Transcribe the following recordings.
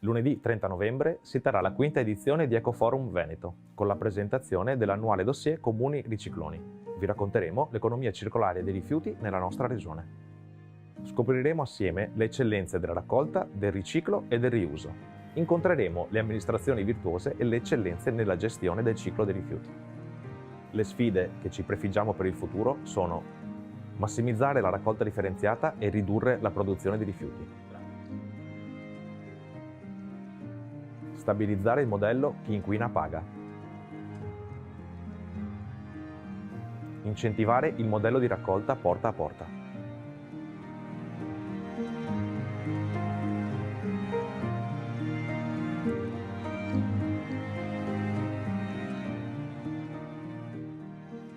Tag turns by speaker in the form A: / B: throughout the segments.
A: Lunedì 30 novembre si terrà la quinta edizione di Ecoforum Veneto, con la presentazione dell'annuale dossier Comuni Ricicloni. Vi racconteremo l'economia circolare dei rifiuti nella nostra regione. Scopriremo assieme le eccellenze della raccolta, del riciclo e del riuso. Incontreremo le amministrazioni virtuose e le eccellenze nella gestione del ciclo dei rifiuti. Le sfide che ci prefiggiamo per il futuro sono massimizzare la raccolta differenziata e ridurre la produzione di rifiuti. Stabilizzare il modello chi inquina paga. Incentivare il modello di raccolta porta a porta.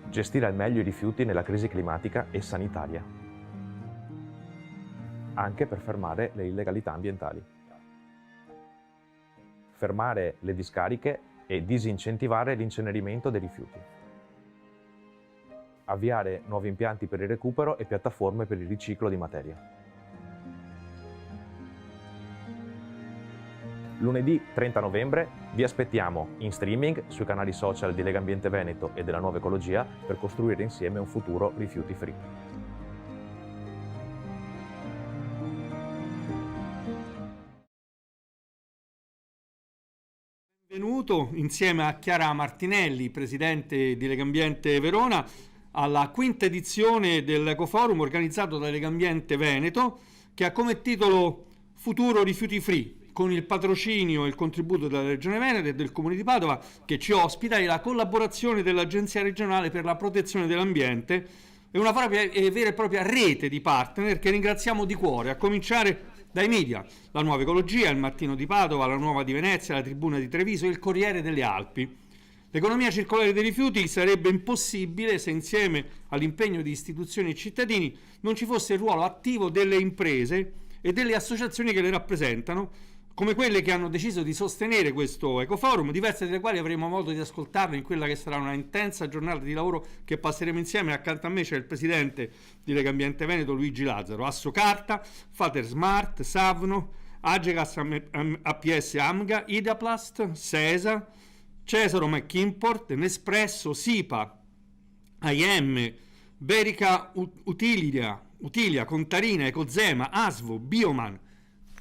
A: Gestire al meglio i rifiuti nella crisi climatica e sanitaria, anche per fermare le illegalità ambientali. Fermare le discariche e disincentivare l'incenerimento dei rifiuti. Avviare nuovi impianti per il recupero e piattaforme per il riciclo di materia. Lunedì 30 novembre vi aspettiamo in streaming sui canali social di Legambiente Veneto e della Nuova Ecologia per costruire insieme un futuro rifiuti free.
B: Benvenuto insieme a Chiara Martinelli, presidente di Legambiente Verona, alla quinta edizione dell'Ecoforum organizzato da Legambiente Veneto, che ha come titolo Futuro Rifiuti Free, con il patrocinio e il contributo della Regione Veneto e del Comune di Padova, che ci ospita, e la collaborazione dell'Agenzia regionale per la protezione dell'ambiente e una vera e propria rete di partner che ringraziamo di cuore, a cominciare dai media, la Nuova Ecologia, il Mattino di Padova, la Nuova di Venezia, la Tribuna di Treviso e il Corriere delle Alpi. L'economia circolare dei rifiuti sarebbe impossibile se insieme all'impegno di istituzioni e cittadini non ci fosse il ruolo attivo delle imprese e delle associazioni che le rappresentano, come quelle che hanno deciso di sostenere questo Ecoforum, diverse delle quali avremo modo di ascoltarle in quella che sarà una intensa giornata di lavoro che passeremo insieme. Accanto a me c'è il presidente di Legambiente Veneto, Luigi Lazzaro, Assocarta, Fater Smart, Savno, Agegas APS Amga, Idaplast, Sesa, Cesaro McImport, Nespresso, Sipa, IM, Berica Utilia, Contarina, Ecozema, Asvo, Bioman.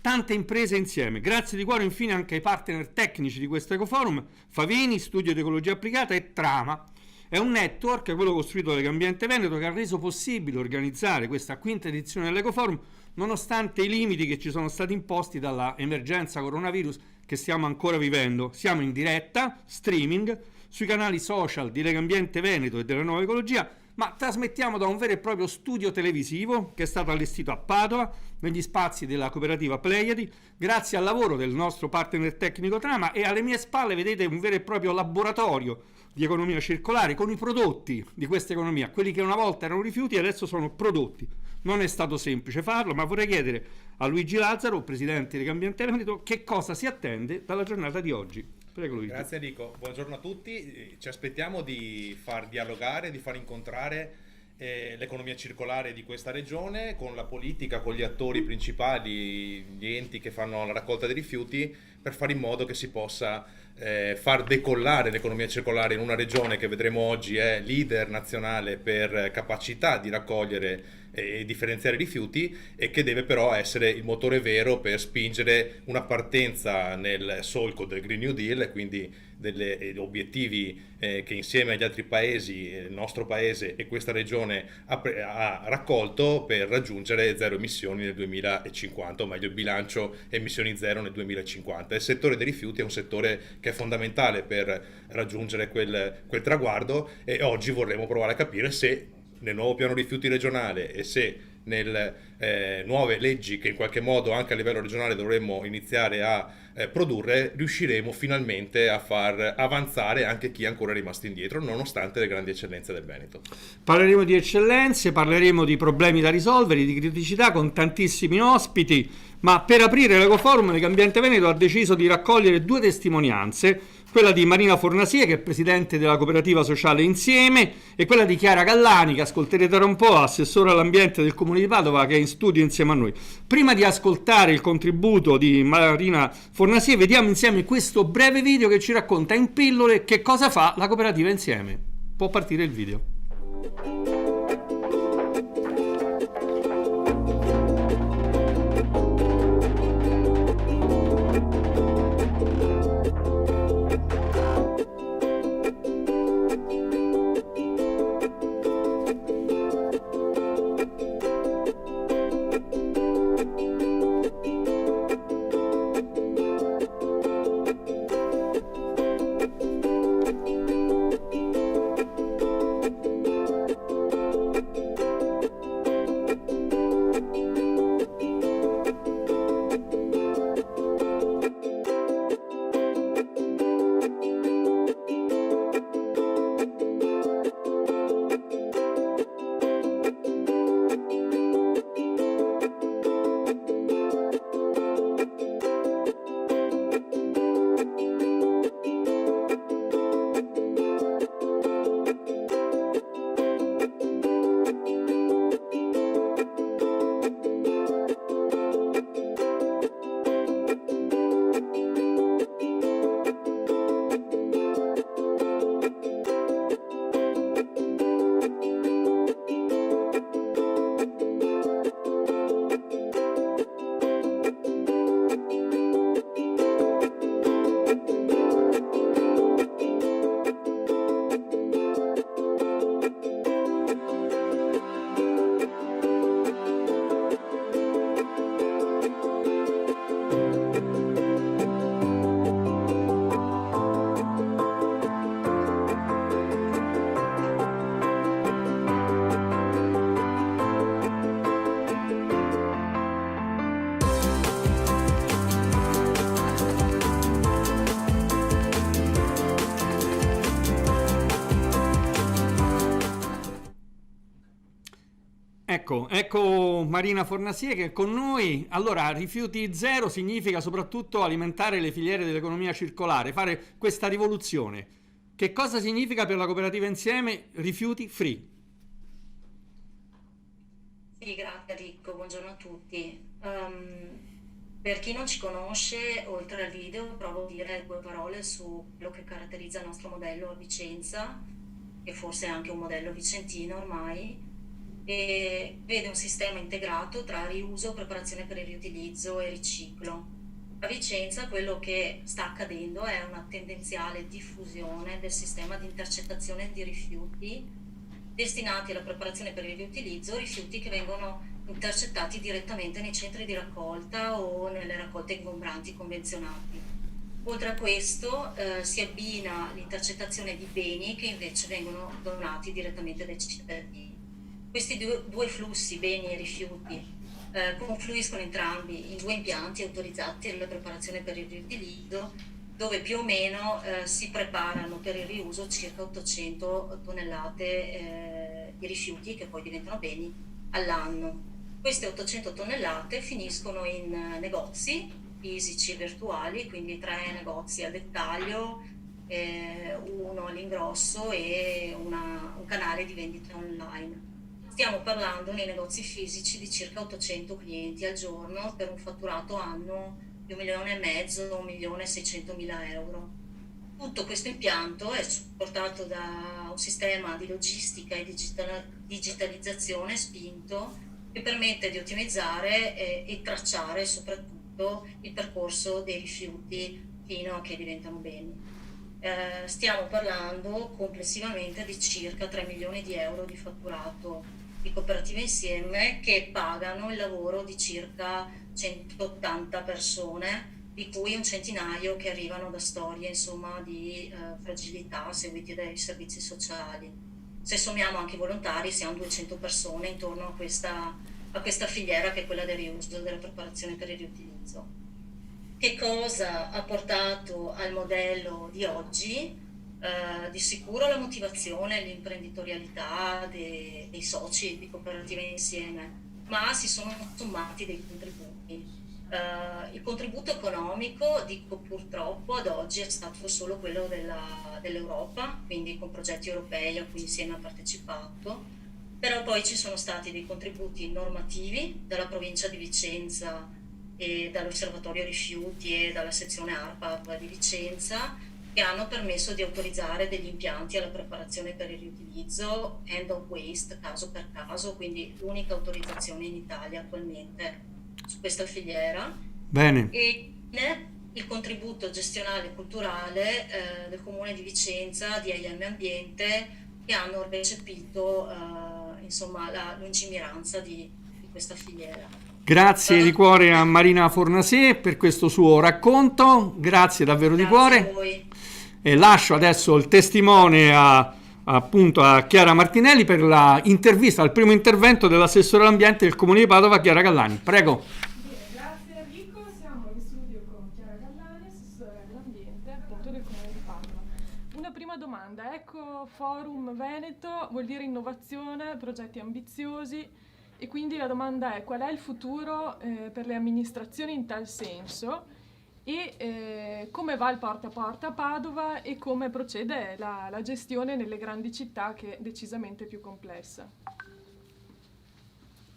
B: Tante imprese insieme. Grazie di cuore infine anche ai partner tecnici di questo Ecoforum, Favini, Studio di Ecologia Applicata e Trama. È un network, quello costruito da Legambiente Veneto, che ha reso possibile organizzare questa quinta edizione dell'Ecoforum nonostante i limiti che ci sono stati imposti dalla emergenza coronavirus che stiamo ancora vivendo. Siamo in diretta, streaming, sui canali social di Legambiente Veneto e della Nuova Ecologia, ma trasmettiamo da un vero e proprio studio televisivo che è stato allestito a Padova, negli spazi della cooperativa Pleiadi, grazie al lavoro del nostro partner tecnico Trama, e alle mie spalle vedete un vero e proprio laboratorio di economia circolare con i prodotti di questa economia, quelli che una volta erano rifiuti e adesso sono prodotti. Non è stato semplice farlo, ma vorrei chiedere a Luigi Lazzaro, presidente di Legambiente Veneto, che cosa si attende dalla giornata di oggi. Prego, Luigi.
C: Grazie Enrico, buongiorno a tutti. Ci aspettiamo di far dialogare, di far incontrare l'economia circolare di questa regione con la politica, con gli attori principali, gli enti che fanno la raccolta dei rifiuti, per fare in modo che si possa far decollare l'economia circolare in una regione che vedremo oggi è leader nazionale per capacità di raccogliere e differenziare i rifiuti, e che deve però essere il motore vero per spingere una partenza nel solco del Green New Deal, e quindi degli obiettivi che insieme agli altri paesi, il nostro paese e questa regione ha raccolto per raggiungere zero emissioni nel 2050, o meglio il bilancio emissioni zero nel 2050. Il settore dei rifiuti è un settore che è fondamentale per raggiungere quel traguardo, e oggi vorremmo provare a capire se nel nuovo piano rifiuti regionale e se nelle nuove leggi che in qualche modo anche a livello regionale dovremmo iniziare a produrre, riusciremo finalmente a far avanzare anche chi è ancora rimasto indietro, nonostante le grandi eccellenze del Veneto.
B: Parleremo di eccellenze, parleremo di problemi da risolvere, di criticità, con tantissimi ospiti, ma per aprire l'Ecoforum Legambiente Veneto ha deciso di raccogliere due testimonianze quella di Marina Fornasie, che è presidente della cooperativa sociale Insieme, e quella di Chiara Gallani, che ascolterete tra un po', assessore all'ambiente del Comune di Padova, che è in studio insieme a noi. Prima di ascoltare il contributo di Marina Fornasie, vediamo insieme questo breve video che ci racconta in pillole che cosa fa la cooperativa Insieme. Può partire il video. Ecco Marina Fornasie che è con noi. Allora, rifiuti zero significa soprattutto alimentare le filiere dell'economia circolare, fare questa rivoluzione. Che cosa significa per la cooperativa Insieme rifiuti free?
D: Sì, grazie Ricco, buongiorno a tutti. Per chi non ci conosce, oltre al video, provo a dire due parole su quello che caratterizza il nostro modello a Vicenza, che forse è anche un modello vicentino ormai, e vede un sistema integrato tra riuso, preparazione per il riutilizzo e riciclo. A Vicenza quello che sta accadendo è una tendenziale diffusione del sistema di intercettazione di rifiuti destinati alla preparazione per il riutilizzo, rifiuti che vengono intercettati direttamente nei centri di raccolta o nelle raccolte ingombranti convenzionati. Oltre a questo si abbina l'intercettazione di beni che invece vengono donati direttamente dai cittadini. Questi due flussi, beni e rifiuti, confluiscono entrambi in due impianti autorizzati alla preparazione per il riutilizzo, dove più o meno si preparano per il riuso circa 800 tonnellate di rifiuti che poi diventano beni all'anno. Queste 800 tonnellate finiscono in negozi fisici e virtuali, quindi 3 negozi al dettaglio, uno all'ingrosso e un canale di vendita online. Stiamo parlando nei negozi fisici di circa 800 clienti al giorno per un fatturato anno di 1,5 milioni, 1.600.000 euro. Tutto questo impianto è supportato da un sistema di logistica e digitalizzazione spinto che permette di ottimizzare e tracciare soprattutto il percorso dei rifiuti fino a che diventano beni. Stiamo parlando complessivamente di circa 3 milioni di euro di fatturato di cooperative Insieme che pagano il lavoro di circa 180 persone, di cui un centinaio che arrivano da storie insomma di fragilità seguite dai servizi sociali. Se sommiamo anche i volontari siamo 200 persone intorno a questa filiera che è quella del riuso, della preparazione per il riutilizzo. Che cosa ha portato al modello di oggi? Di sicuro la motivazione e l'imprenditorialità dei soci di cooperative Insieme, ma si sono sommati dei contributi. Il contributo economico, dico purtroppo, ad oggi è stato solo quello dell'Europa, quindi con progetti europei a cui insieme ha partecipato, però poi ci sono stati dei contributi normativi dalla provincia di Vicenza e dall'Osservatorio Rifiuti e dalla sezione ARPAV di Vicenza, che hanno permesso di autorizzare degli impianti alla preparazione per il riutilizzo end of waste caso per caso, quindi l'unica autorizzazione in Italia attualmente su questa filiera.
B: Bene.
D: E il contributo gestionale e culturale del Comune di Vicenza, di IM Ambiente, che hanno recepito insomma la lungimiranza di questa filiera.
B: Grazie di cuore a Marina Fornasè per questo suo racconto, grazie davvero di cuore.
D: Grazie a voi.
B: E lascio adesso il testimone appunto a Chiara Martinelli per la intervista al primo intervento dell'assessore all'ambiente del Comune di Padova, Chiara Gallani. Prego.
E: Bene, grazie Enrico, siamo in studio con Chiara Gallani, assessore all'ambiente appunto del Comune di Padova. Una prima domanda, Eco Forum Veneto vuol dire innovazione, progetti ambiziosi, e quindi la domanda è: qual è il futuro per le amministrazioni in tal senso, e come va il porta a porta a Padova e come procede la gestione nelle grandi città, che è decisamente più complessa?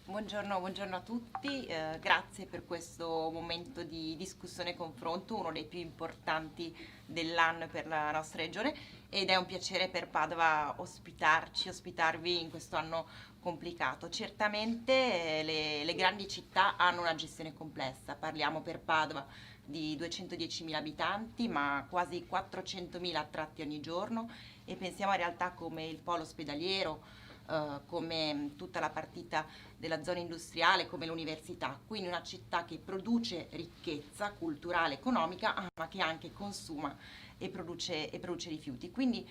F: Buongiorno a tutti, grazie per questo momento di discussione e confronto, uno dei più importanti dell'anno per la nostra regione, ed è un piacere per Padova ospitarvi in questo anno complicato. Certamente le grandi città hanno una gestione complessa, parliamo per Padova di 210.000 abitanti, ma quasi 400.000 attratti ogni giorno, e pensiamo a realtà come il polo ospedaliero, come tutta la partita della zona industriale, come l'università, quindi una città che produce ricchezza culturale, economica, ma che anche consuma e produce rifiuti. Quindi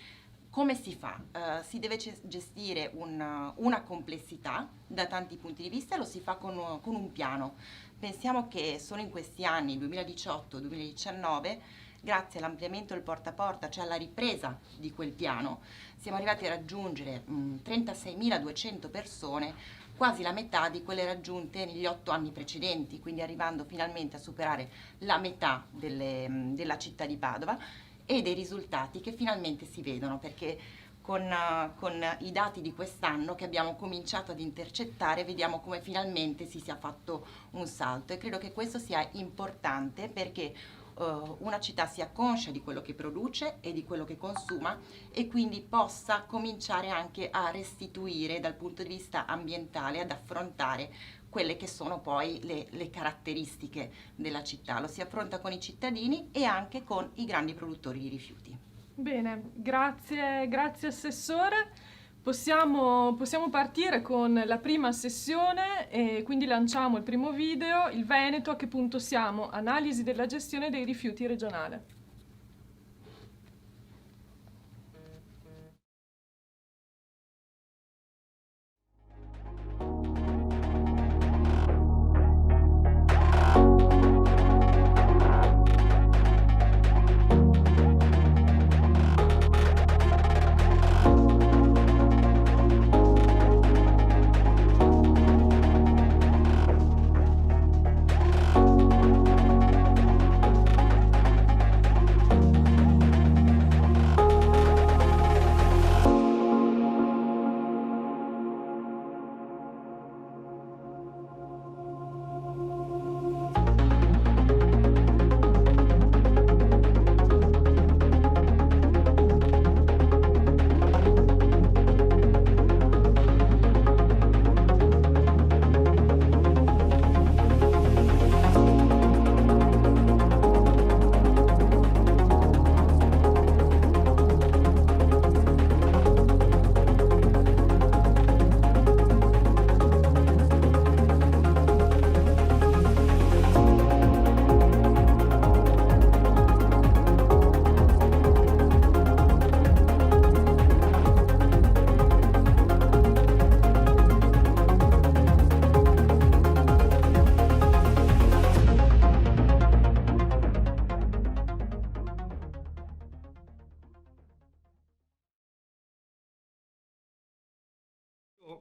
F: come si fa? Si deve gestire una complessità da tanti punti di vista, e lo si fa con un piano. Pensiamo che solo in questi anni, 2018-2019, grazie all'ampliamento del porta a porta, cioè alla ripresa di quel piano, siamo arrivati a raggiungere 36.200 persone, quasi la metà di quelle raggiunte negli 8 anni precedenti, quindi arrivando finalmente a superare la metà della città di Padova, e dei risultati che finalmente si vedono, perché con i dati di quest'anno che abbiamo cominciato ad intercettare vediamo come finalmente si sia fatto un salto, e credo che questo sia importante perché una città sia conscia di quello che produce e di quello che consuma, e quindi possa cominciare anche a restituire dal punto di vista ambientale, ad affrontare quelle che sono poi le caratteristiche della città. Lo si affronta con i cittadini e anche con i grandi produttori di rifiuti.
E: Bene, grazie Assessore. Possiamo partire con la prima sessione, e quindi lanciamo il primo video. Il Veneto, a che punto siamo? Analisi della gestione dei rifiuti regionale.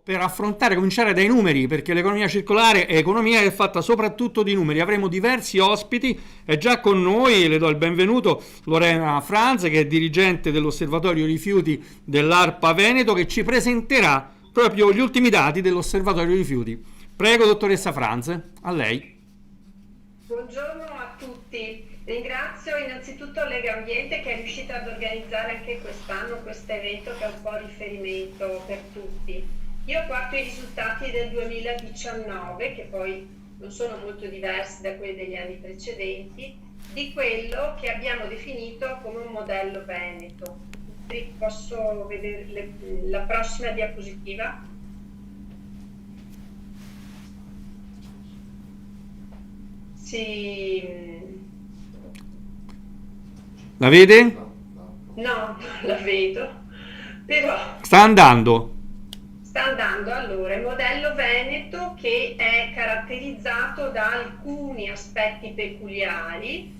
B: Per affrontare, cominciare dai numeri, perché l'economia circolare è economia che è fatta soprattutto di numeri. Avremo diversi ospiti, è già con noi, le do il benvenuto, Lorena Franz, che è dirigente dell'Osservatorio Rifiuti dell'ARPA Veneto, che ci presenterà proprio gli ultimi dati dell'Osservatorio Rifiuti. Prego, dottoressa Franz, a lei.
G: Buongiorno a tutti. Ringrazio innanzitutto Legambiente che è riuscita ad organizzare anche quest'anno questo evento che è un po' riferimento per tutti. Io porto i risultati del 2019, che poi non sono molto diversi da quelli degli anni precedenti, di quello che abbiamo definito come un modello Veneto. Posso vedere la prossima diapositiva?
B: La vede?
G: No, la vedo, però
B: sta andando.
G: Allora, il modello Veneto che è caratterizzato da alcuni aspetti peculiari,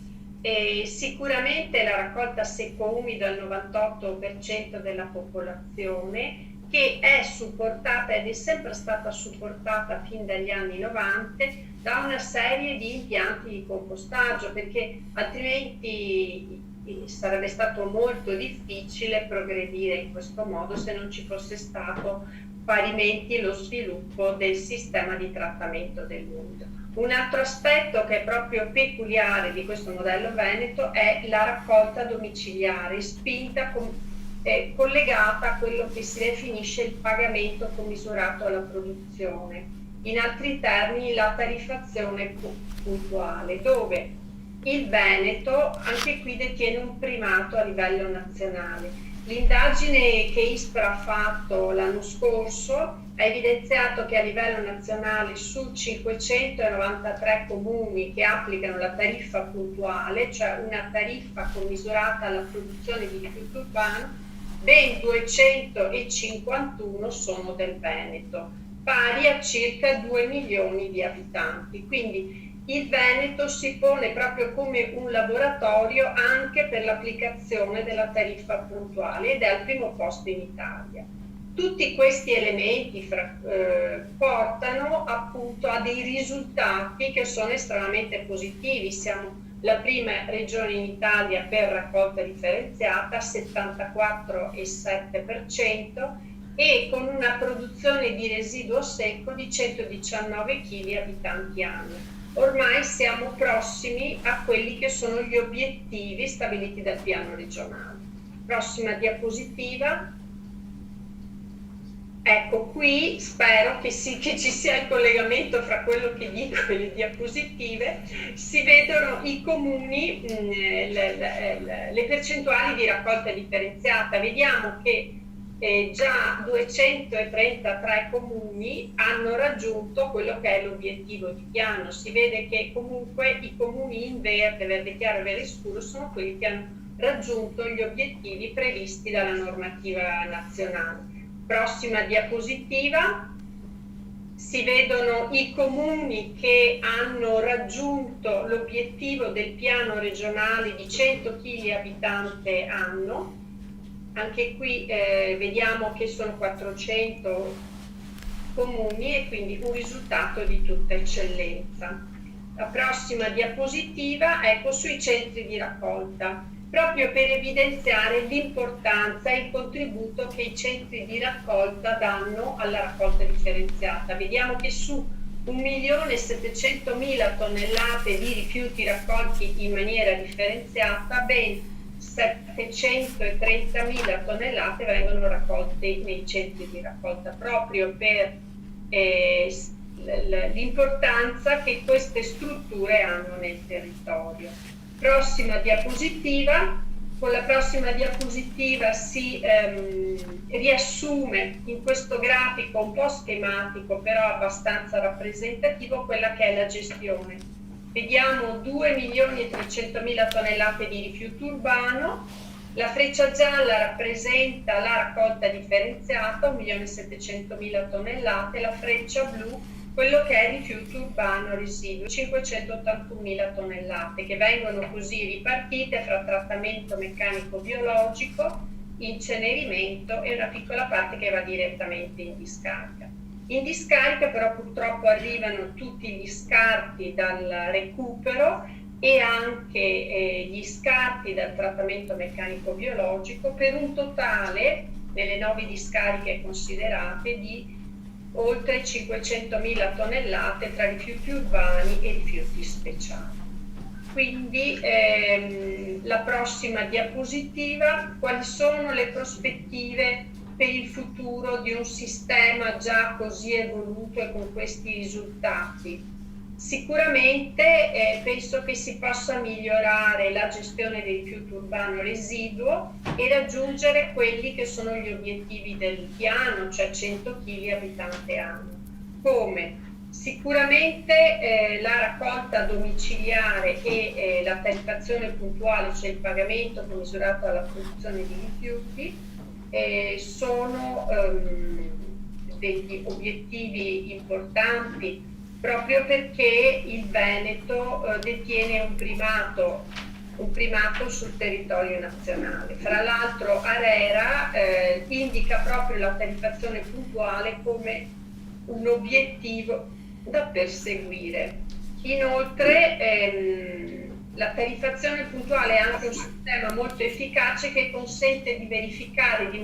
G: sicuramente la raccolta secco-umido al 98% della popolazione, che è supportata ed è sempre stata supportata fin dagli anni 90 da una serie di impianti di compostaggio, perché altrimenti sarebbe stato molto difficile progredire in questo modo se non ci fosse stato parimenti lo sviluppo del sistema di trattamento dell'umido. Un altro aspetto che è proprio peculiare di questo modello Veneto è la raccolta domiciliare, spinta collegata a quello che si definisce il pagamento commisurato alla produzione. In altri termini, la tariffazione puntuale, dove il Veneto anche qui detiene un primato a livello nazionale. L'indagine che ISPRA ha fatto l'anno scorso ha evidenziato che a livello nazionale su 593 comuni che applicano la tariffa puntuale, cioè una tariffa commisurata alla produzione di rifiuto urbano, ben 251 sono del Veneto, pari a circa 2 milioni di abitanti. Quindi il Veneto si pone proprio come un laboratorio anche per l'applicazione della tariffa puntuale ed è al primo posto in Italia. Tutti questi elementi portano appunto a dei risultati che sono estremamente positivi. Siamo la prima regione in Italia per raccolta differenziata, 74,7%, e con una produzione di residuo secco di 119 kg abitanti anno. Ormai siamo prossimi a quelli che sono gli obiettivi stabiliti dal piano regionale. Prossima diapositiva. Ecco, qui spero che ci sia il collegamento fra quello che dico e le diapositive. Si vedono i comuni, le percentuali di raccolta differenziata. Vediamo che già 233 comuni hanno raggiunto quello che è l'obiettivo di piano. Si vede che comunque i comuni in verde chiaro e verde scuro sono quelli che hanno raggiunto gli obiettivi previsti dalla normativa nazionale. Prossima diapositiva. Si vedono i comuni che hanno raggiunto l'obiettivo del piano regionale di 100 kg abitante anno. Anche qui vediamo che sono 400 comuni e quindi un risultato di tutta eccellenza. La prossima diapositiva, ecco, sui centri di raccolta, proprio per evidenziare l'importanza e il contributo che i centri di raccolta danno alla raccolta differenziata. Vediamo che su 1.700.000 tonnellate di rifiuti raccolti in maniera differenziata, ben 730.000 tonnellate vengono raccolte nei centri di raccolta, proprio per l'importanza che queste strutture hanno nel territorio. Prossima diapositiva. Con la prossima diapositiva si riassume in questo grafico un po' schematico, però abbastanza rappresentativo, quella che è la gestione. Vediamo 2.300.000 tonnellate di rifiuto urbano, la freccia gialla rappresenta la raccolta differenziata, 1.700.000 tonnellate, la freccia blu quello che è rifiuto urbano residuo, 581.000 tonnellate, che vengono così ripartite fra trattamento meccanico biologico, incenerimento e una piccola parte che va direttamente in discarica. In discarica però purtroppo arrivano tutti gli scarti dal recupero e anche gli scarti dal trattamento meccanico biologico, per un totale nelle 9 discariche considerate di oltre 500.000 tonnellate tra rifiuti urbani e rifiuti speciali. Quindi la prossima diapositiva: quali sono le prospettive per il futuro di un sistema già così evoluto e con questi risultati? Sicuramente penso che si possa migliorare la gestione dei rifiuti urbano residuo e raggiungere quelli che sono gli obiettivi del piano, cioè 100 kg abitante anno. Come? Sicuramente la raccolta domiciliare e la tariffazione puntuale, cioè il pagamento commisurato alla produzione di rifiuti, sono degli obiettivi importanti, proprio perché il Veneto detiene un primato sul territorio nazionale. Fra l'altro ARERA indica proprio la tariffazione puntuale come un obiettivo da perseguire. Inoltre la tariffazione puntuale è anche un sistema molto efficace che consente di verificare e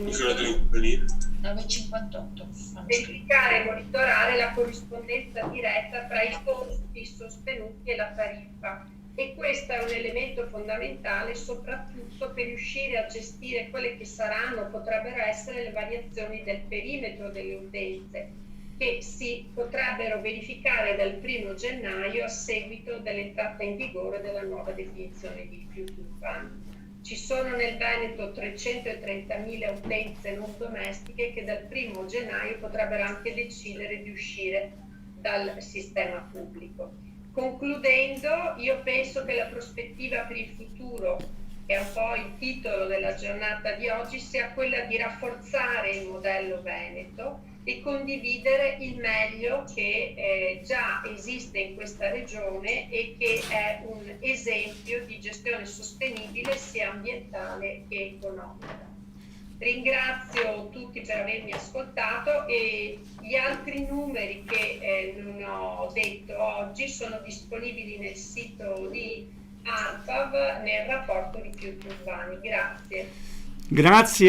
G: monitorare la corrispondenza diretta tra i costi sostenuti e la tariffa, e questo è un elemento fondamentale soprattutto per riuscire a gestire quelle che saranno, potrebbero essere le variazioni del perimetro delle utenze, che si potrebbero verificare dal 1° gennaio a seguito dell'entrata in vigore della nuova definizione di rifiuti urbani. Ci sono nel Veneto 330.000 utenze non domestiche che dal 1° gennaio potrebbero anche decidere di uscire dal sistema pubblico. Concludendo, io penso che la prospettiva per il futuro, che è un po' il titolo della giornata di oggi, sia quella di rafforzare il modello Veneto e condividere il meglio che già esiste in questa regione e che è un esempio di gestione sostenibile sia ambientale che economica. Ringrazio tutti per avermi ascoltato, e gli altri numeri che non ho detto oggi sono disponibili nel sito di ARPAV nel rapporto rifiuti urbani. Grazie.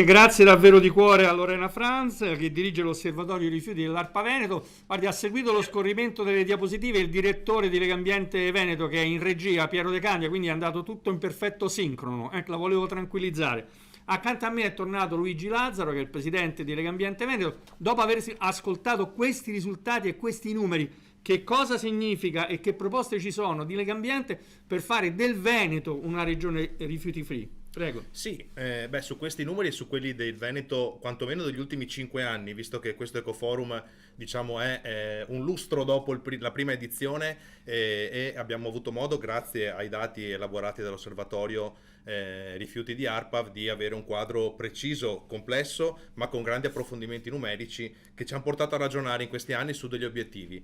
B: Grazie davvero di cuore a Lorena Franz, che dirige l'Osservatorio rifiuti dell'ARPA Veneto. Guardi, ha seguito lo scorrimento delle diapositive il direttore di Legambiente Veneto, che è in regia, Piero De Candia, quindi è andato tutto in perfetto sincrono. La volevo tranquillizzare. Accanto a me è tornato Luigi Lazzaro, che è il presidente di Legambiente Veneto. Dopo aver ascoltato questi risultati e questi numeri, che cosa significa e che proposte ci sono di Legambiente per fare del Veneto una regione rifiuti free? Prego.
C: Sì, su questi numeri e su quelli del Veneto, quantomeno degli ultimi 5 anni, visto che questo Ecoforum, diciamo, è un lustro dopo la prima edizione, e abbiamo avuto modo, grazie ai dati elaborati dall'osservatorio rifiuti di ARPAV, di avere un quadro preciso, complesso, ma con grandi approfondimenti numerici che ci hanno portato a ragionare in questi anni su degli obiettivi.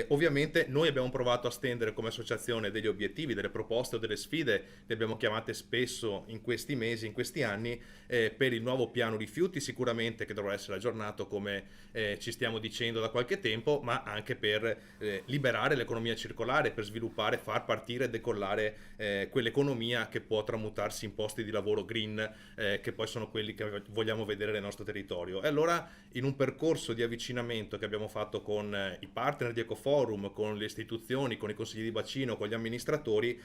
C: Ovviamente noi abbiamo provato a stendere come associazione degli obiettivi, delle proposte o delle sfide, le abbiamo chiamate spesso in questi mesi, in questi anni, per il nuovo piano rifiuti, sicuramente, che dovrà essere aggiornato come ci stiamo dicendo da qualche tempo, ma anche per liberare l'economia circolare, per sviluppare, far partire e decollare quell'economia che può tramutarsi in posti di lavoro green, che poi sono quelli che vogliamo vedere nel nostro territorio. E allora, in un percorso di avvicinamento che abbiamo fatto con i partner di Ecoforum, con le istituzioni, con i consigli di bacino, con gli amministratori,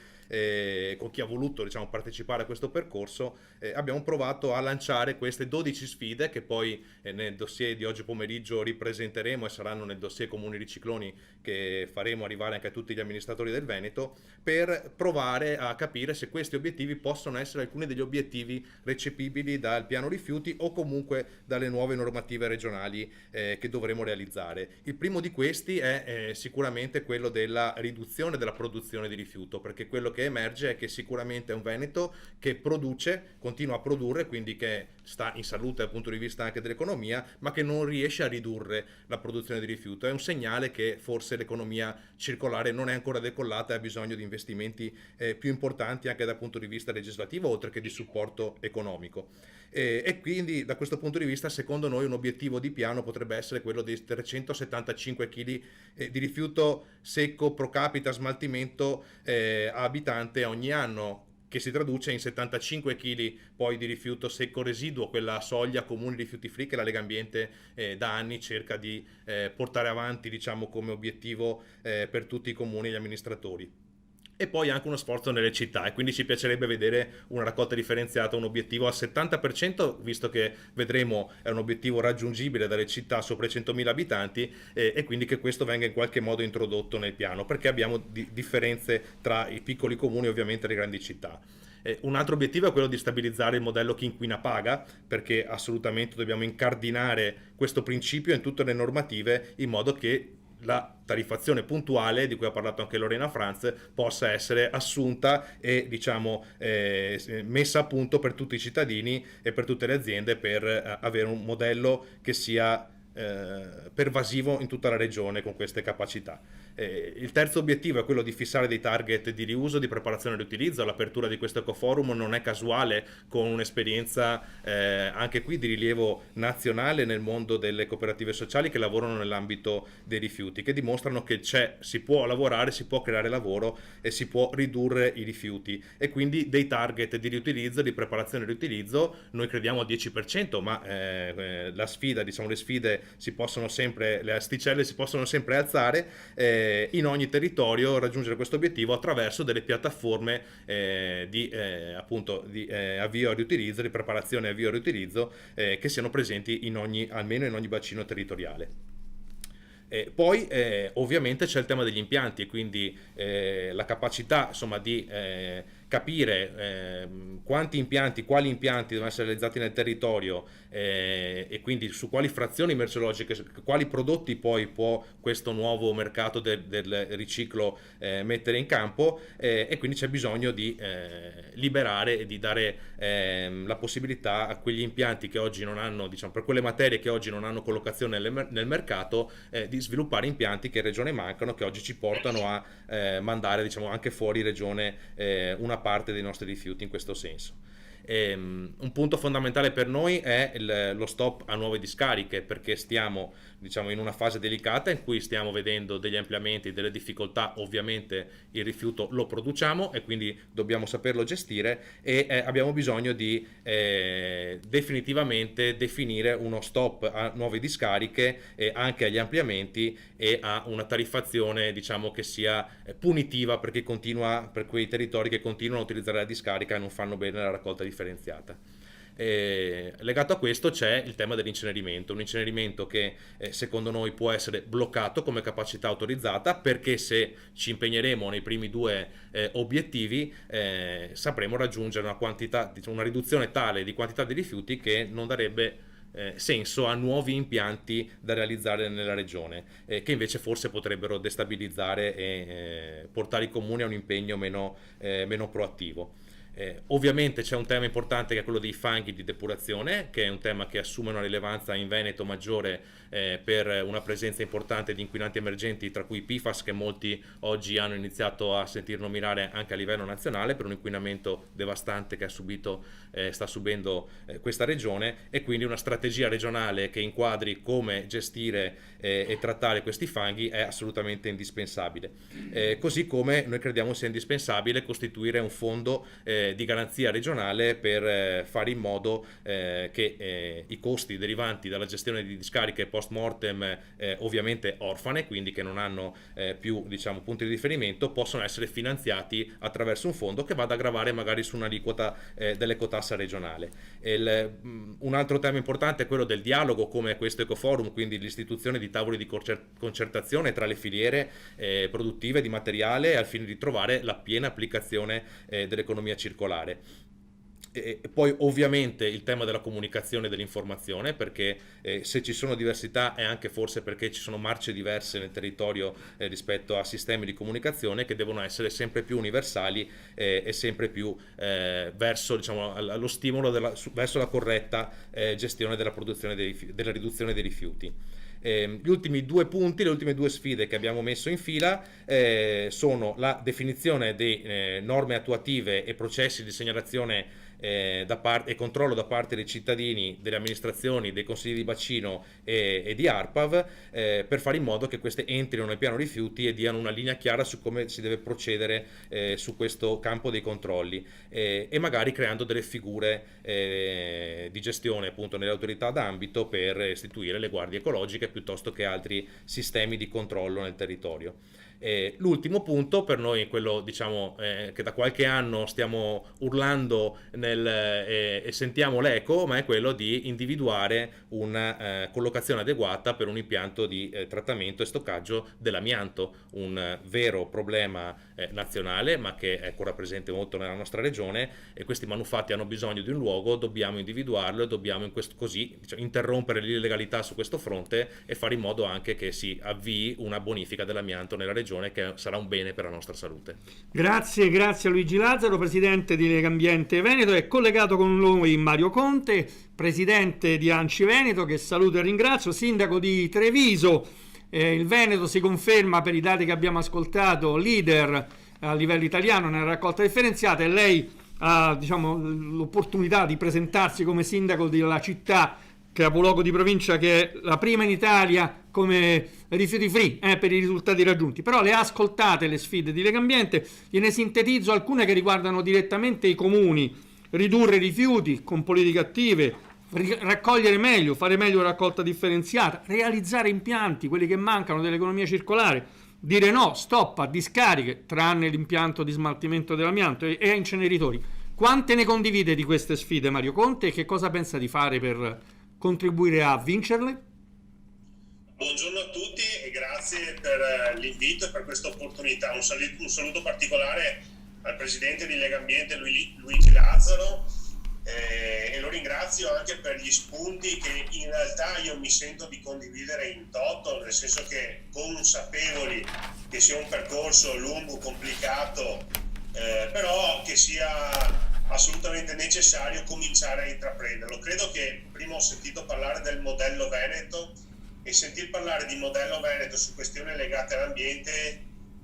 C: con chi ha voluto, diciamo, partecipare a questo percorso, abbiamo provato a lanciare queste 12 sfide che poi nel dossier di oggi pomeriggio ripresenteremo e saranno nel dossier Comuni Ricicloni, che faremo arrivare anche a tutti gli amministratori del Veneto, per provare a capire se questi obiettivi possono essere alcuni degli obiettivi recepibili dal piano rifiuti o comunque dalle nuove normative regionali che dovremo realizzare. Il primo di questi è sicuramente quello della riduzione della produzione di rifiuto, perché quello che emerge è che sicuramente è un Veneto che produce, continua a produrre, quindi che sta in salute dal punto di vista anche dell'economia, ma che non riesce a ridurre la produzione di rifiuto. È un segnale che forse l'economia circolare non è ancora decollata e ha bisogno di investimenti più importanti anche dal punto di vista legislativo legislativo oltre che di supporto economico. E quindi da questo punto di vista, secondo noi, un obiettivo di piano potrebbe essere quello di 375 kg di rifiuto secco pro capita smaltimento a abitante ogni anno, che si traduce in 75 kg poi di rifiuto secco residuo, quella soglia comune rifiuti free che la Lega Ambiente da anni cerca di portare avanti, diciamo, come obiettivo per tutti i comuni e gli amministratori. E poi anche uno sforzo nelle città, e quindi ci piacerebbe vedere una raccolta differenziata, un obiettivo al 70%, visto che vedremo è un obiettivo raggiungibile dalle città sopra i 100.000 abitanti, e quindi che questo venga in qualche modo introdotto nel piano, perché abbiamo differenze tra i piccoli comuni e ovviamente le grandi città. Un altro obiettivo è quello di stabilizzare il modello chi inquina paga, perché assolutamente dobbiamo incardinare questo principio in tutte le normative, in modo che la tariffazione puntuale, di cui ha parlato anche Lorena Franz, possa essere assunta e, diciamo, messa a punto per tutti i cittadini e per tutte le aziende, per avere un modello che sia pervasivo in tutta la regione con queste capacità. Il terzo obiettivo è quello di fissare dei target di riuso, di preparazione e riutilizzo. L'apertura di questo ecoforum non è casuale, con un'esperienza anche qui di rilievo nazionale nel mondo delle cooperative sociali che lavorano nell'ambito dei rifiuti, che dimostrano che si può lavorare, si può creare lavoro e si può ridurre i rifiuti, e quindi dei target di riutilizzo, di preparazione e riutilizzo. Noi crediamo al 10%, ma la sfida, diciamo, le sfide le asticelle si possono sempre alzare, in ogni territorio raggiungere questo obiettivo attraverso delle piattaforme di avvio a riutilizzo, di preparazione e avvio a riutilizzo, che siano presenti almeno in ogni bacino territoriale. Poi ovviamente c'è il tema degli impianti, e quindi la capacità, insomma, di capire quali impianti devono essere realizzati nel territorio, e quindi su quali frazioni merceologiche, quali prodotti poi può questo nuovo mercato del riciclo mettere in campo, e quindi c'è bisogno di liberare e di dare la possibilità a quegli impianti che oggi non hanno, diciamo, per quelle materie che oggi non hanno collocazione nel mercato, di sviluppare impianti che in regione mancano, che oggi ci portano a mandare, diciamo, anche fuori regione una parte dei nostri rifiuti in questo senso. Un punto fondamentale per noi è lo stop a nuove discariche, perché stiamo, diciamo, in una fase delicata in cui stiamo vedendo degli ampliamenti, delle difficoltà. Ovviamente il rifiuto lo produciamo e quindi dobbiamo saperlo gestire, e abbiamo bisogno di definitivamente definire uno stop a nuove discariche, anche agli ampliamenti, e a una tariffazione, diciamo, che sia punitiva per quei territori che continuano a utilizzare la discarica e non fanno bene la raccolta differenziata. Legato a questo c'è il tema dell'incenerimento, un incenerimento che secondo noi può essere bloccato come capacità autorizzata, perché se ci impegneremo nei primi due obiettivi sapremo raggiungere una quantità, diciamo, una riduzione tale di quantità di rifiuti che non darebbe senso a nuovi impianti da realizzare nella regione, che invece forse potrebbero destabilizzare e portare i comuni a un impegno meno proattivo. Ovviamente c'è un tema importante che è quello dei fanghi di depurazione, che è un tema che assume una rilevanza in Veneto maggiore per una presenza importante di inquinanti emergenti, tra cui PFAS, che molti oggi hanno iniziato a sentir nominare anche a livello nazionale, per un inquinamento devastante che sta subendo questa regione, e quindi una strategia regionale che inquadri come gestire e trattare questi fanghi è assolutamente indispensabile. Così come noi crediamo sia indispensabile costituire un fondo di garanzia regionale per fare in modo che i costi derivanti dalla gestione di discariche post mortem, ovviamente orfane, quindi che non hanno più, diciamo, punti di riferimento, possono essere finanziati attraverso un fondo che vada a gravare magari su un'aliquota dell'ecotassa regionale. Un altro tema importante è quello del dialogo, come questo ecoforum, quindi l'istituzione di tavoli di concertazione tra le filiere produttive di materiale, al fine di trovare la piena applicazione dell'economia circolare. E poi ovviamente il tema della comunicazione e dell'informazione, perché se ci sono diversità è anche forse perché ci sono marce diverse nel territorio rispetto a sistemi di comunicazione che devono essere sempre più universali e sempre più verso, diciamo, lo stimolo verso la corretta gestione della produzione della riduzione dei rifiuti. Gli ultimi due punti, le ultime due sfide che abbiamo messo in fila sono la definizione di norme attuative e processi di segnalazione e controllo da parte dei cittadini, delle amministrazioni, dei consigli di bacino e di ARPAV, per fare in modo che queste entrino nel piano rifiuti e diano una linea chiara su come si deve procedere su questo campo dei controlli, e magari creando delle figure di gestione appunto nelle autorità d'ambito per istituire le guardie ecologiche piuttosto che altri sistemi di controllo nel territorio. L'ultimo punto per noi, quello diciamo che da qualche anno stiamo urlando e sentiamo l'eco, ma è quello di individuare una collocazione adeguata per un impianto di trattamento e stoccaggio dell'amianto, un vero problema nazionale, ma che è ancora presente molto nella nostra regione, e questi manufatti hanno bisogno di un luogo, dobbiamo individuarlo e dobbiamo così interrompere l'illegalità su questo fronte e fare in modo anche che si avvii una bonifica dell'amianto nella regione, che sarà un bene per la nostra salute.
B: Grazie a Luigi Lazzaro, presidente di Legambiente Veneto. È collegato con noi Mario Conte, presidente di ANCI Veneto, che saluto e ringrazio, sindaco di Treviso. Il Veneto si conferma, per i dati che abbiamo ascoltato, leader a livello italiano nella raccolta differenziata, e lei ha l'opportunità di presentarsi come sindaco della città capoluogo di provincia che è la prima in Italia come rifiuti free per i risultati raggiunti. Però le ha ascoltate le sfide di Legambiente, gliene sintetizzo alcune che riguardano direttamente i comuni: ridurre i rifiuti con politiche attive, raccogliere meglio, fare meglio la raccolta differenziata, realizzare impianti, quelli che mancano dell'economia circolare, dire no, stop a discariche, tranne l'impianto di smaltimento dell'amianto, e a inceneritori. Quante ne condivide di queste sfide Mario Conte, e che cosa pensa di fare per contribuire a vincerle?
H: Buongiorno a tutti e grazie per l'invito e per questa opportunità. Un saluto particolare al presidente di Legambiente Luigi Lazzaro, e lo ringrazio anche per gli spunti che in realtà io mi sento di condividere in toto, nel senso che consapevoli che sia un percorso lungo, complicato, però che sia assolutamente necessario cominciare a intraprenderlo. Credo che prima ho sentito parlare del modello Veneto, e sentir parlare di modello Veneto su questioni legate all'ambiente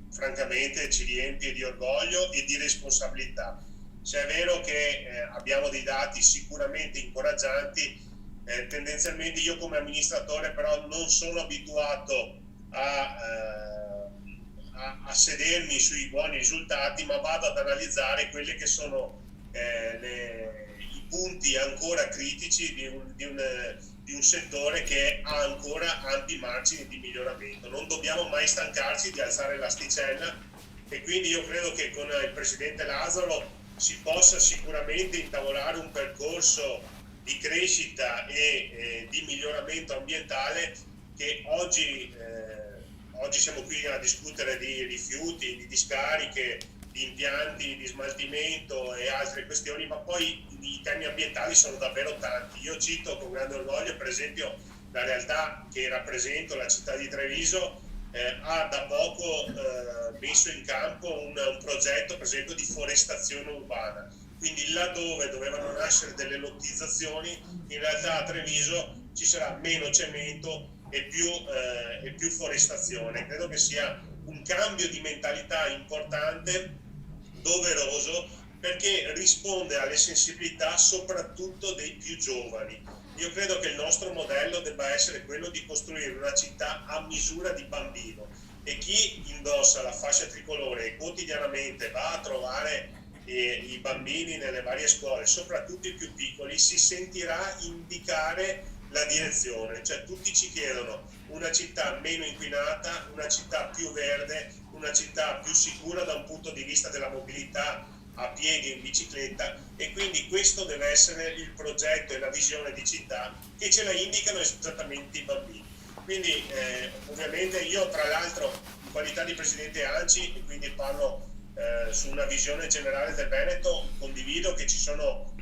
H: francamente ci riempie di orgoglio e di responsabilità. Se è vero che abbiamo dei dati sicuramente incoraggianti, tendenzialmente io come amministratore però non sono abituato a sedermi sui buoni risultati, ma vado ad analizzare quelli che sono i punti ancora critici di un settore che ha ancora ampi margini di miglioramento. Non dobbiamo mai stancarci di alzare l'asticella, e quindi io credo che con il presidente Lazzaro si possa sicuramente intavolare un percorso di crescita e di miglioramento ambientale che oggi siamo qui a discutere di rifiuti, di discariche, di impianti di smaltimento e altre questioni, ma poi i temi ambientali sono davvero tanti. Io cito con grande orgoglio per esempio la realtà che rappresento, la città di Treviso, ha da poco messo in campo un progetto per esempio di forestazione urbana, quindi laddove dovevano nascere delle lottizzazioni, in realtà a Treviso ci sarà meno cemento e più forestazione. Credo che sia un cambio di mentalità importante, doveroso, perché risponde alle sensibilità soprattutto dei più giovani. Io credo che il nostro modello debba essere quello di costruire una città a misura di bambino, e chi indossa la fascia tricolore e quotidianamente va a trovare i bambini nelle varie scuole, soprattutto i più piccoli, si sentirà indicare la direzione. Cioè tutti ci chiedono una città meno inquinata, una città più verde, una città più sicura da un punto di vista della mobilità a piedi e in bicicletta, e quindi questo deve essere il progetto e la visione di città che ce la indicano esattamente i bambini. Quindi ovviamente io tra l'altro in qualità di presidente ANCI, e quindi parlo su una visione generale del Veneto, condivido che ci sono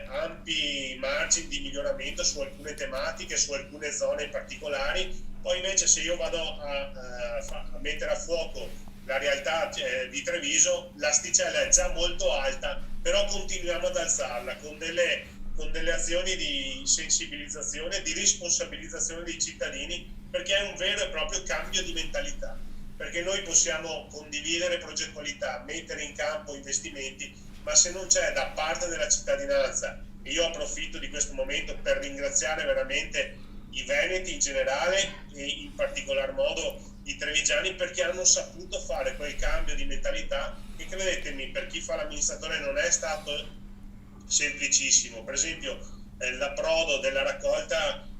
H: ampi margini di miglioramento su alcune tematiche, su alcune zone particolari. Poi invece se io vado a mettere a fuoco la realtà di Treviso, l'asticella è già molto alta, però continuiamo ad alzarla con delle azioni di sensibilizzazione, di responsabilizzazione dei cittadini, perché è un vero e proprio cambio di mentalità, perché noi possiamo condividere progettualità, mettere in campo investimenti, ma se non c'è da parte della cittadinanza, e io approfitto di questo momento per ringraziare veramente i veneti in generale e in particolar modo i trevigiani, perché hanno saputo fare quel cambio di mentalità che, credetemi, per chi fa l'amministratore non è stato semplicissimo. Per esempio l'approdo della raccolta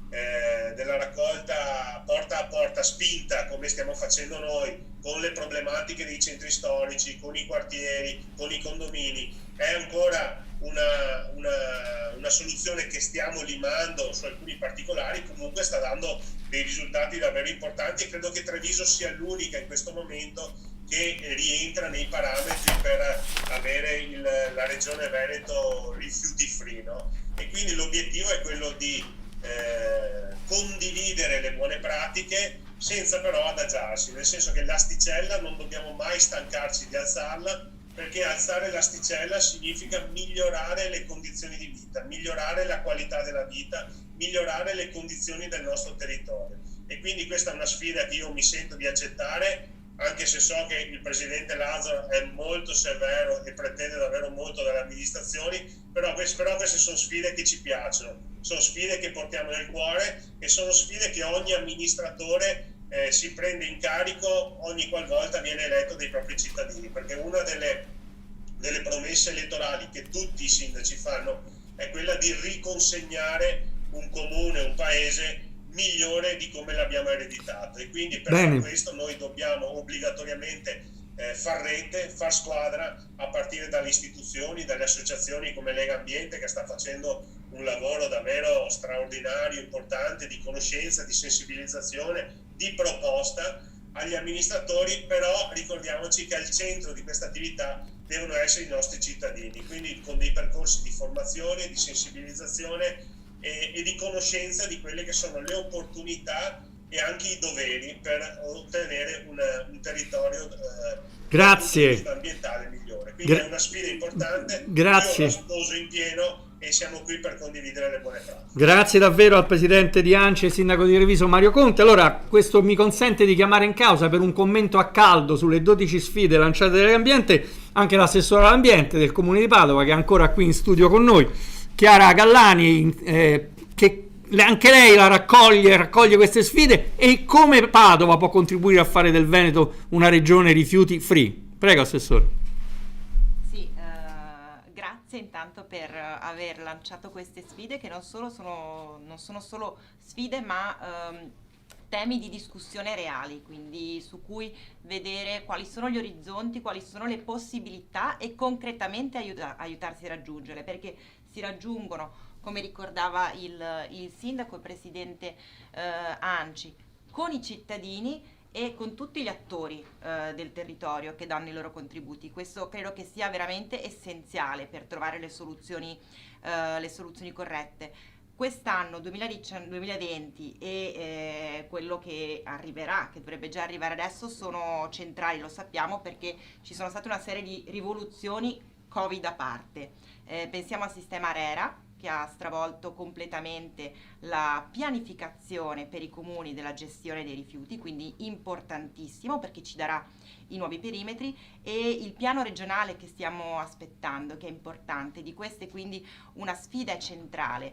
H: porta a porta spinta, come stiamo facendo noi, con le problematiche dei centri storici, con i quartieri, con i condomini, è ancora una soluzione che stiamo limando su alcuni particolari. Comunque sta dando dei risultati davvero importanti e credo che Treviso sia l'unica in questo momento che rientra nei parametri per avere la regione Veneto rifiuti free, no? E quindi l'obiettivo è quello di condividere le buone pratiche senza però adagiarsi, nel senso che l'asticella non dobbiamo mai stancarci di alzarla, perché alzare l'asticella significa migliorare le condizioni di vita, migliorare la qualità della vita, migliorare le condizioni del nostro territorio. E quindi questa è una sfida che io mi sento di accettare, anche se so che il presidente Lazzaro è molto severo e pretende davvero molto dalle amministrazioni, però queste sono sfide che ci piacciono, sono sfide che portiamo nel cuore e sono sfide che ogni amministratore si prende in carico ogni qualvolta viene eletto dai propri cittadini, perché una delle promesse elettorali che tutti i sindaci fanno è quella di riconsegnare un comune, un paese migliore di come l'abbiamo ereditato, e quindi per fare questo noi dobbiamo obbligatoriamente far rete, far squadra, a partire dalle istituzioni, dalle associazioni come Lega Ambiente, che sta facendo un lavoro davvero straordinario, importante, di conoscenza, di sensibilizzazione, di proposta agli amministratori. Però ricordiamoci che al centro di questa attività devono essere i nostri cittadini, quindi con dei percorsi di formazione, di sensibilizzazione e di conoscenza di quelle che sono le opportunità e anche i doveri per ottenere un territorio ambientale migliore. Quindi è una sfida importante.
B: Grazie.
H: Io la sposo in pieno e siamo qui per condividere le buone pratiche.
B: Grazie davvero al presidente di ANCI e sindaco di Treviso Mario Conte. Allora, questo mi consente di chiamare in causa per un commento a caldo sulle 12 sfide lanciate da Legambiente anche l'assessora all'ambiente del comune di Padova, che è ancora qui in studio con noi, Chiara Gallani, che anche lei raccoglie queste sfide, e come Padova può contribuire a fare del Veneto una regione rifiuti free. Prego, assessore.
F: Sì, grazie intanto per aver lanciato queste sfide, che non sono solo sfide, ma temi di discussione reali, quindi su cui vedere quali sono gli orizzonti, quali sono le possibilità e concretamente aiutarsi a raggiungere, perché si raggiungono, come ricordava il sindaco e presidente ANCI, con i cittadini e con tutti gli attori del territorio che danno i loro contributi. Questo credo che sia veramente essenziale per trovare le soluzioni corrette. Quest'anno 2020 e quello che arriverà, che dovrebbe già arrivare adesso, sono centrali, lo sappiamo, perché ci sono state una serie di rivoluzioni Covid a parte. Pensiamo al sistema ARERA, che ha stravolto completamente la pianificazione per i comuni della gestione dei rifiuti, quindi importantissimo perché ci darà i nuovi perimetri, e il piano regionale che stiamo aspettando, che è importante. Di queste quindi una sfida centrale,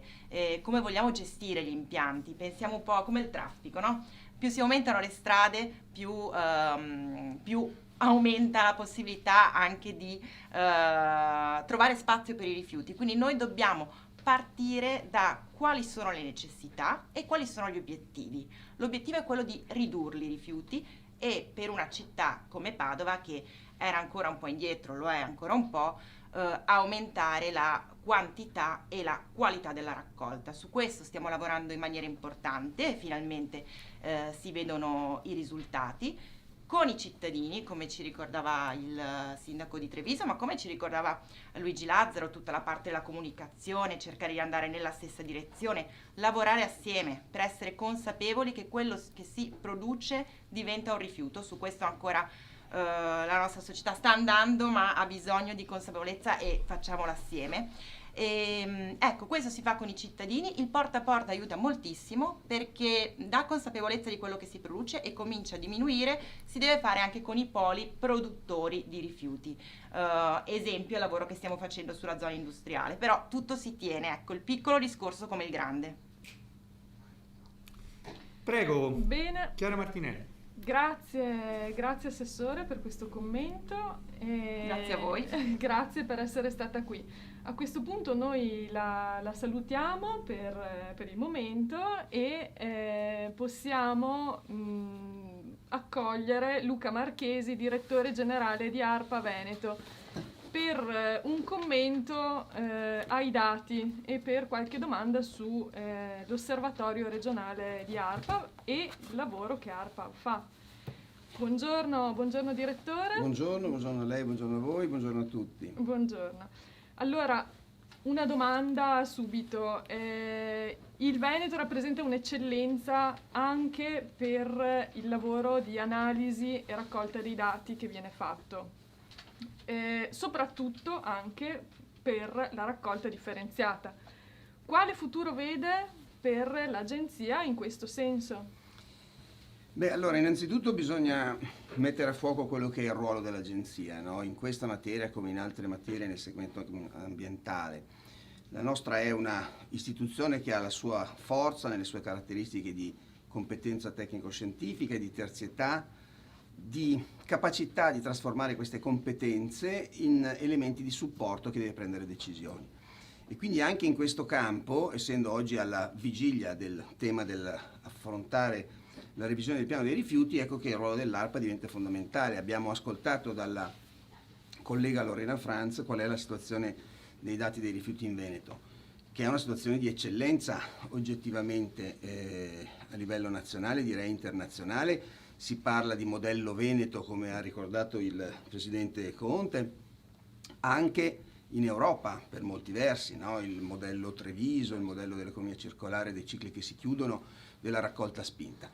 F: come vogliamo gestire gli impianti. Pensiamo un po' come il traffico, no? Più si aumentano le strade, più aumenta la possibilità anche di trovare spazio per i rifiuti. Quindi noi dobbiamo partire da quali sono le necessità e quali sono gli obiettivi. L'obiettivo è quello di ridurli i rifiuti, e per una città come Padova, che era ancora un po' indietro, lo è ancora un po', aumentare la quantità e la qualità della raccolta. Su questo stiamo lavorando in maniera importante e finalmente si vedono i risultati con i cittadini, come ci ricordava il sindaco di Treviso, ma come ci ricordava Luigi Lazzaro, tutta la parte della comunicazione, cercare di andare nella stessa direzione, lavorare assieme per essere consapevoli che quello che si produce diventa un rifiuto. Su questo ancora la nostra società sta andando, ma ha bisogno di consapevolezza e facciamolo assieme. Ecco, questo si fa con i cittadini, il porta a porta aiuta moltissimo perché dà consapevolezza di quello che si produce e comincia a diminuire. Si deve fare anche con i poli produttori di rifiuti, esempio il lavoro che stiamo facendo sulla zona industriale, però tutto si tiene, ecco, il piccolo discorso come il grande.
B: Prego,
E: Bene.
B: Chiara Martinelli.
E: Grazie Assessore per questo commento.
F: Grazie a voi.
E: Grazie per essere stata qui. A questo punto noi la salutiamo per il momento e possiamo accogliere Luca Marchesi, direttore generale di ARPA Veneto, per un commento ai dati e per qualche domanda su l'osservatorio regionale di ARPA e il lavoro che ARPA fa. Buongiorno direttore.
I: Buongiorno a lei, buongiorno a voi, buongiorno a tutti.
E: Buongiorno. Allora, una domanda subito. Il Veneto rappresenta un'eccellenza anche per il lavoro di analisi e raccolta dei dati che viene fatto. Soprattutto anche per la raccolta differenziata. Quale futuro vede per l'agenzia in questo senso?
I: Beh, allora innanzitutto bisogna mettere a fuoco quello che è il ruolo dell'agenzia, no? In questa materia come in altre materie nel segmento ambientale. La nostra è una istituzione che ha la sua forza nelle sue caratteristiche di competenza tecnico-scientifica e di terzietà, di capacità di trasformare queste competenze in elementi di supporto che deve prendere decisioni. E quindi anche in questo campo, essendo oggi alla vigilia del tema dell'affrontare la revisione del piano dei rifiuti, ecco che il ruolo dell'ARPA diventa fondamentale. Abbiamo ascoltato dalla collega Lorena Franz qual è la situazione dei dati dei rifiuti in Veneto, che è una situazione di eccellenza oggettivamente a livello nazionale, direi internazionale. Si parla di modello Veneto, come ha ricordato il Presidente Conte, anche in Europa per molti versi, no? Il modello Treviso, il modello dell'economia circolare, dei cicli che si chiudono, della raccolta spinta.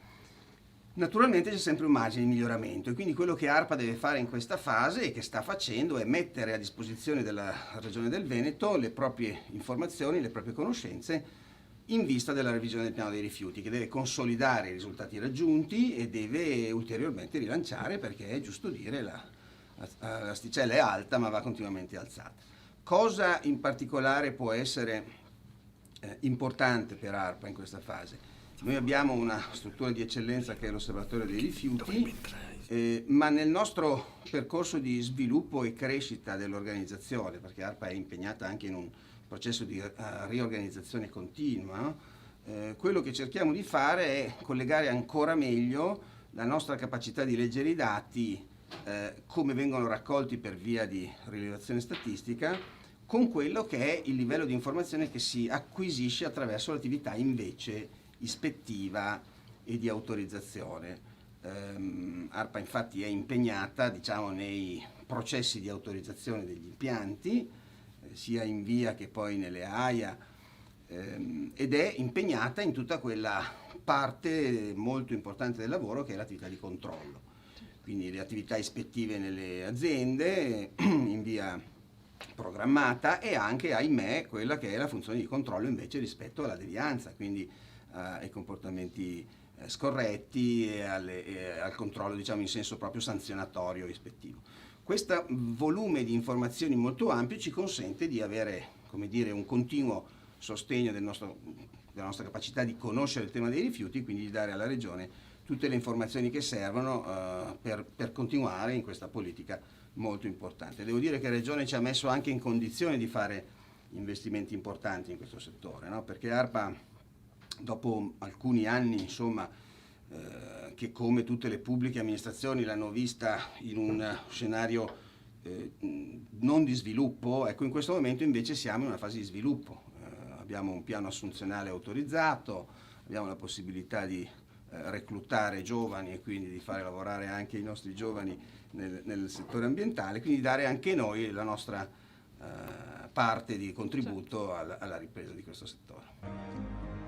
I: Naturalmente c'è sempre un margine di miglioramento e quindi quello che ARPA deve fare in questa fase e che sta facendo è mettere a disposizione della Regione del Veneto le proprie informazioni, le proprie conoscenze in vista della revisione del piano dei rifiuti, che deve consolidare i risultati raggiunti e deve ulteriormente rilanciare, perché è giusto dire l'asticella è alta ma va continuamente alzata. Cosa in particolare può essere importante per ARPA in questa fase? Noi abbiamo una struttura di eccellenza che è l'Osservatorio dei rifiuti, ma nel nostro percorso di sviluppo e crescita dell'organizzazione, perché ARPA è impegnata anche in un processo di riorganizzazione continua, no? Quello che cerchiamo di fare è collegare ancora meglio la nostra capacità di leggere i dati, come vengono raccolti per via di rilevazione statistica, con quello che è il livello di informazione che si acquisisce attraverso l'attività invece ispettiva e di autorizzazione. ARPA infatti è impegnata, diciamo, nei processi di autorizzazione degli impianti, sia in via che poi nelle AIA, ed è impegnata in tutta quella parte molto importante del lavoro che è l'attività di controllo. Quindi le attività ispettive nelle aziende in via programmata e anche, ahimè, quella che è la funzione di controllo invece rispetto alla devianza, quindi ai comportamenti scorretti e al controllo, diciamo, in senso proprio sanzionatorio e ispettivo. Questo volume di informazioni molto ampio ci consente di avere, come dire, un continuo sostegno della nostra capacità di conoscere il tema dei rifiuti, quindi di dare alla Regione tutte le informazioni che servono per continuare in questa politica molto importante. Devo dire che la Regione ci ha messo anche in condizione di fare investimenti importanti in questo settore, no? Perché ARPA, dopo alcuni anni, insomma, che come tutte le pubbliche amministrazioni l'hanno vista in un scenario non di sviluppo, ecco, in questo momento invece siamo in una fase di sviluppo. Abbiamo un piano assunzionale autorizzato, abbiamo la possibilità di reclutare giovani e quindi di fare lavorare anche i nostri giovani nel settore ambientale, quindi dare anche noi la nostra parte di contributo alla ripresa di questo settore.